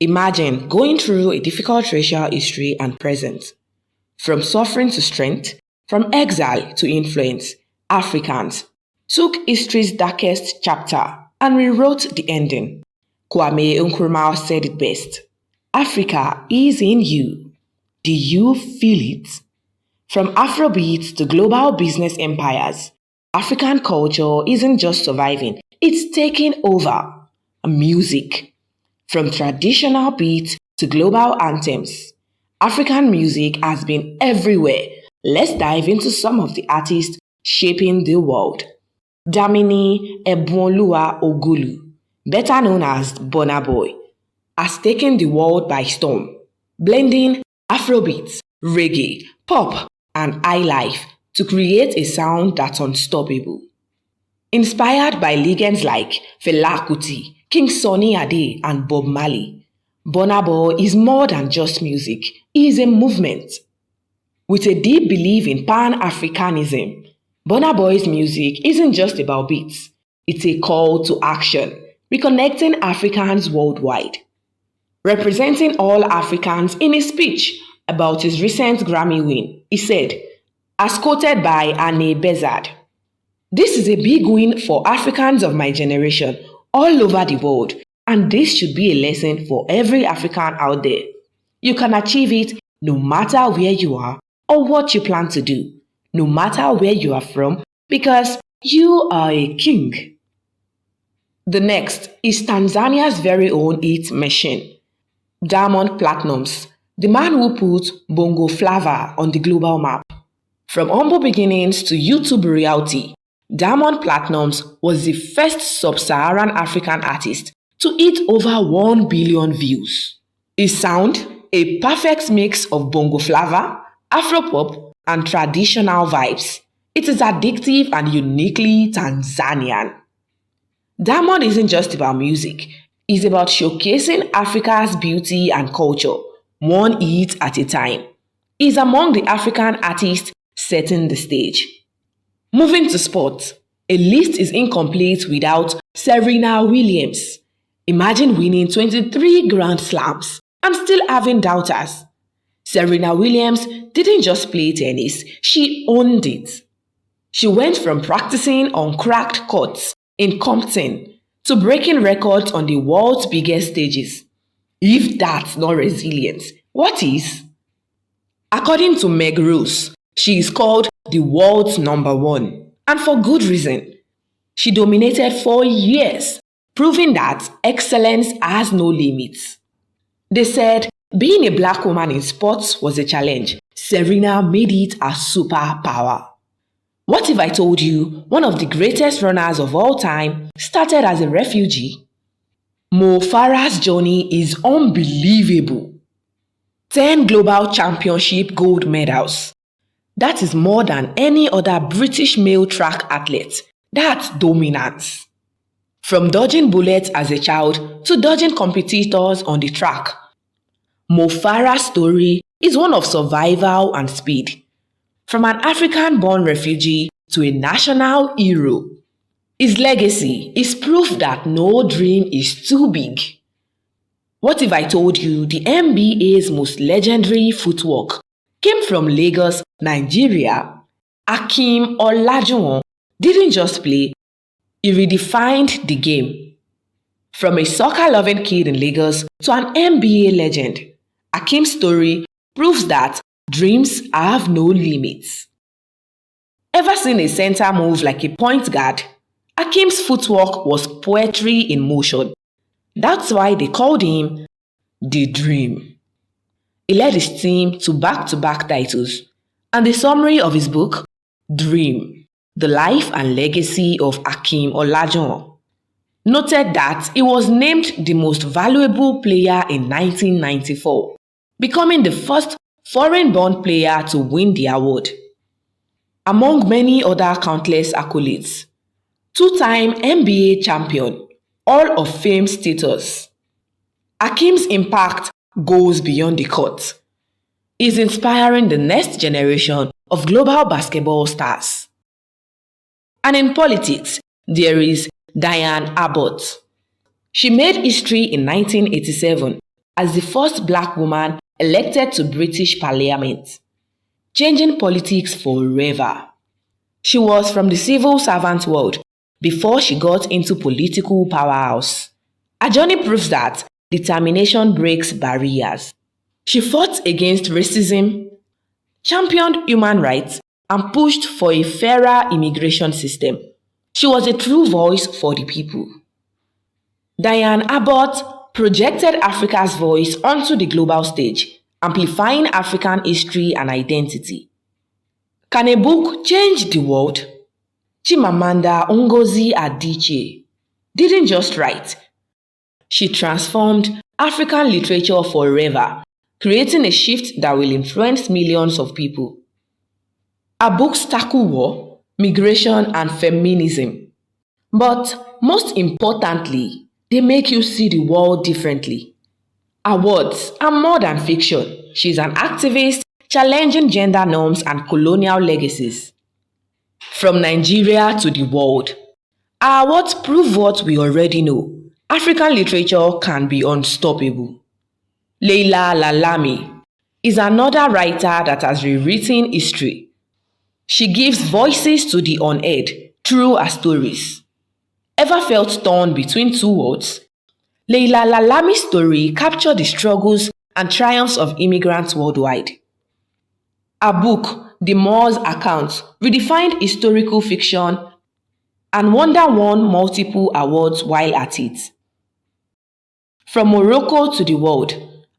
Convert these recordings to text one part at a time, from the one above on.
Imagine going through a difficult racial history and present. From suffering to strength, from exile to influence, Africans took history's darkest chapter and rewrote the ending. Kwame Nkrumah said it best. Africa is in you. Do you feel it? From Afrobeats to global business empires, African culture isn't just surviving, it's taking over. Music. From traditional beats to global anthems, African music has been everywhere. Let's dive into some of the artists shaping the world. Damini Ebonlua Ogulu, better known as Burna Boy, has taken the world by storm, blending Afrobeats, reggae, pop, and highlife to create a sound that's unstoppable. Inspired by legends like Fela Kuti, King Sunny Ade, and Bob Marley, Burna Boy is more than just music, he is a movement. With a deep belief in Pan-Africanism, Burna Boy's music isn't just about beats, it's a call to action, reconnecting Africans worldwide. Representing all Africans in a speech about his recent Grammy win, he said, as quoted by Anne Bezard, "This is a big win for Africans of my generation all over the world, and this should be a lesson for every African out there. You can achieve it no matter where you are or what you plan to do, no matter where you are from, because you are a king." The next is Tanzania's very own hit machine, Diamond Platnumz, the man who put Bongo Flava on the global map. From humble beginnings to YouTube royalty, Diamond Platnumz was the first sub-Saharan African artist to hit over 1 billion views. His sound, a perfect mix of Bongo Flava, Afropop, and traditional vibes. It is addictive and uniquely Tanzanian. Diamond isn't just about music, it's about showcasing Africa's beauty and culture, one hit at a time. He's among the African artists setting the stage. Moving to sports, a list is incomplete without Serena Williams. Imagine winning 23 Grand Slams and still having doubters. Serena Williams didn't just play tennis, she owned it. She went from practicing on cracked courts in Compton to breaking records on the world's biggest stages. If that's not resilience, what is? According to Meg Rose, she is called the world's number one, and for good reason. She dominated for years, proving that excellence has no limits. They said being a black woman in sports was a challenge. Serena made it a superpower. What if I told you one of the greatest runners of all time started as a refugee? Mo Farah's journey is unbelievable. 10 global championship gold medals. That is more than any other British male track athlete. That's dominance. From dodging bullets as a child to dodging competitors on the track, Mo Farah's story is one of survival and speed. From an African-born refugee to a national hero, his legacy is proof that no dream is too big. What if I told you the NBA's most legendary footwork came from Lagos, Nigeria? Hakeem Olajuwon didn't just play, he redefined the game. From a soccer-loving kid in Lagos to an NBA legend, Hakeem's story proves that dreams have no limits. Ever seen a center move like a point guard? Hakeem's footwork was poetry in motion. That's why they called him the Dream. He led his team to back-to-back titles, and the summary of his book, Dream, The Life and Legacy of Hakeem Olajuwon, noted that he was named the most valuable player in 1994, becoming the first foreign-born player to win the award. Among many other countless accolades, two-time NBA champion, Hall of Fame status. Hakeem's impact goes beyond the court. He's inspiring the next generation of global basketball stars. And in politics, there is Diane Abbott. She made history in 1987 as the first black woman elected to British Parliament, changing politics forever. She was from the civil servant world before she got into political powerhouse. Her journey proves that determination breaks barriers. She fought against racism, championed human rights, and pushed for a fairer immigration system. She was a true voice for the people. Diane Abbott projected Africa's voice onto the global stage, amplifying African history and identity. Can a book change the world? Chimamanda Ngozi Adichie didn't just write. She transformed African literature forever, creating a shift that will influence millions of people. Her books tackle war, migration, and feminism. But most importantly, they make you see the world differently. Her words are more than fiction. She's an activist challenging gender norms and colonial legacies. From Nigeria to the world, our words prove what we already know. African literature can be unstoppable. Leila Lalami is another writer that has rewritten history. She gives voices to the unheard through her stories. Ever felt torn between two worlds? Leila Lalami's story captured the struggles and triumphs of immigrants worldwide. Her book, The Moor's Account, redefined historical fiction and won multiple awards while at it. From Morocco to the world,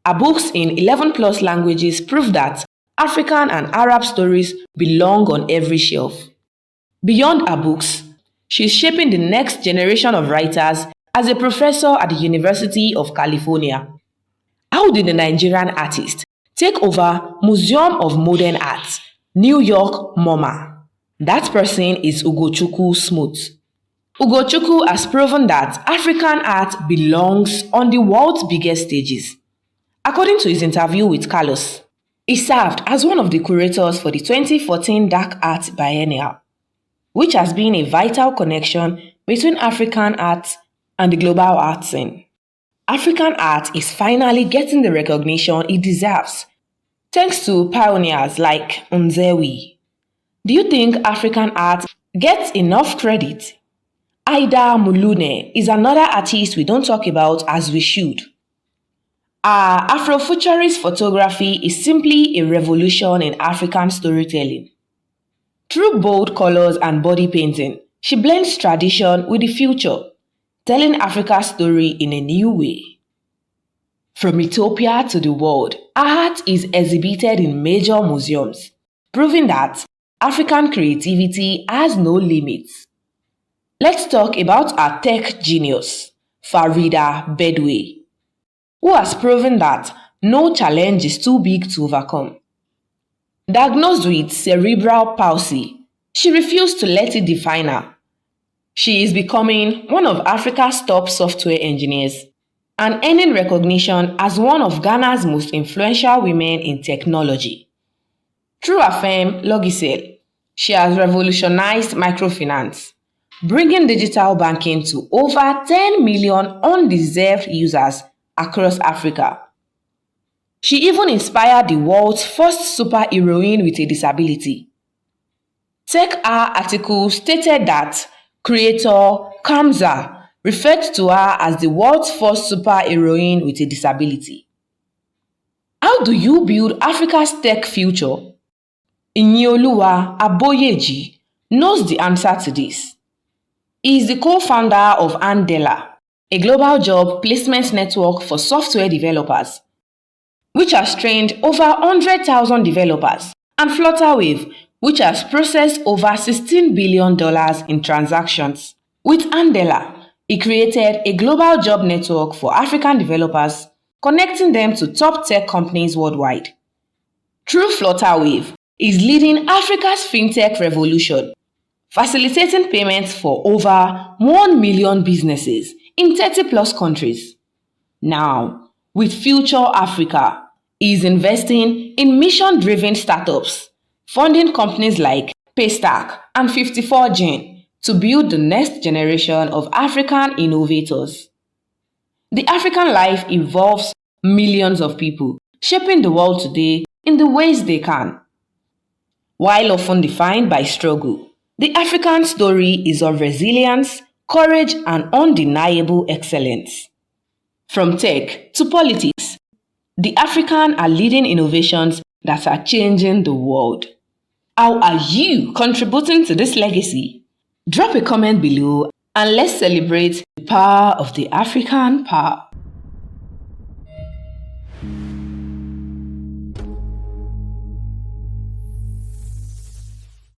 her books in 11 plus languages prove that African and Arab stories belong on every shelf. Beyond her books, she is shaping the next generation of writers as a professor at the University of California. How did the Nigerian artist take over Museum of Modern Art, New York, MoMA? That person is Ugochukwu Smooth. Ugochukwu has proven that African art belongs on the world's biggest stages. According to his interview with Carlos, he served as one of the curators for the 2014 Dark Art Biennial, which has been a vital connection between African art and the global art scene. African art is finally getting the recognition it deserves, thanks to pioneers like Nzewi. Do you think African art gets enough credit? Ida Mulune is another artist we don't talk about as we should. Her Afrofuturist photography is simply a revolution in African storytelling. Through bold colors and body painting, she blends tradition with the future, telling Africa's story in a new way. From Ethiopia to the world, her art is exhibited in major museums, proving that African creativity has no limits. Let's talk about our tech genius, Farida Bedwe, who has proven that no challenge is too big to overcome. Diagnosed with cerebral palsy, she refused to let it define her. She is becoming one of Africa's top software engineers and earning recognition as one of Ghana's most influential women in technology. Through her firm, Logicel, she has revolutionized microfinance, bringing digital banking to over 10 million undeserved users across Africa. She even inspired the world's first superheroine with a disability. TechR article stated that creator Kamza referred to her as the world's first superheroine with a disability. How do you build Africa's tech future? Inyoluwa Aboyeji knows the answer to this. He is the co-founder of Andela, a global job placement network for software developers, which has trained over 100,000 developers, and Flutterwave, which has processed over $16 billion in transactions. With Andela, he created a global job network for African developers, connecting them to top tech companies worldwide. Through Flutterwave, he is leading Africa's fintech revolution, facilitating payments for over 1 million businesses in 30 plus countries. Now, with Future Africa, he is investing in mission-driven startups, funding companies like Paystack and 54Gen to build the next generation of African innovators. The African life involves millions of people, shaping the world today in the ways they can. While often defined by struggle, the African story is of resilience, courage, and undeniable excellence. From tech to politics, the African are leading innovations that are changing the world. How are you contributing to this legacy? Drop a comment below and let's celebrate the power of the African power.